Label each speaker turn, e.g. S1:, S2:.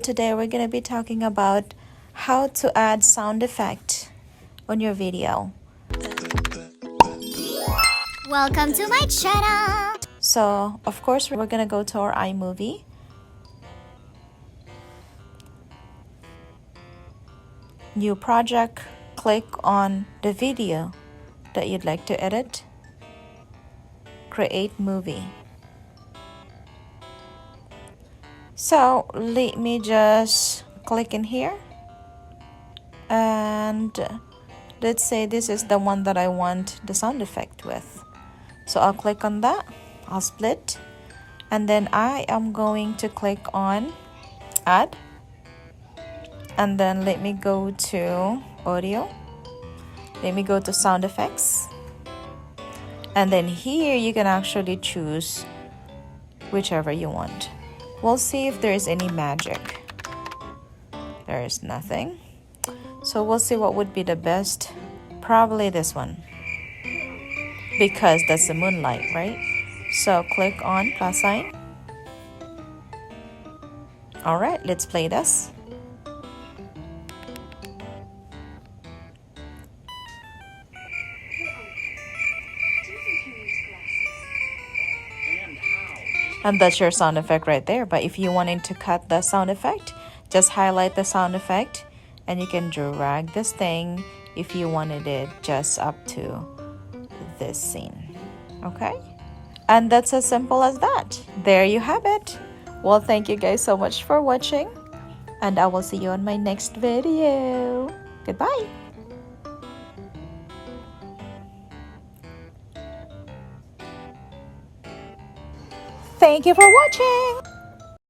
S1: Today we're going to be talking about how to add sound effect on your video.
S2: Welcome to my channel.
S1: So, of course, we're going to go to our iMovie. New project, click on the video that you'd like to edit. Create movie. So, let me just click in here. And let's say this is the one that I want the sound effect with. So I'll click on that. I'll split. And then I am going to click on add. And then let me go to audio. Let me go to sound effects. And then here you can actually choose whichever you want. We'll see if there is any magic. There is nothing. So we'll see what would be the best. Probably this one, because that's the moonlight, right? So click on plus sign. All right, let's play this. And that's your sound effect right there. But if you wanted to cut the sound effect, just highlight the sound effect and you can drag this thing if you wanted it just up to this scene. Okay? And that's as simple as that. There you have it. Well, thank you guys so much for watching. And I will see you on my next video. Goodbye. Thank you for watching.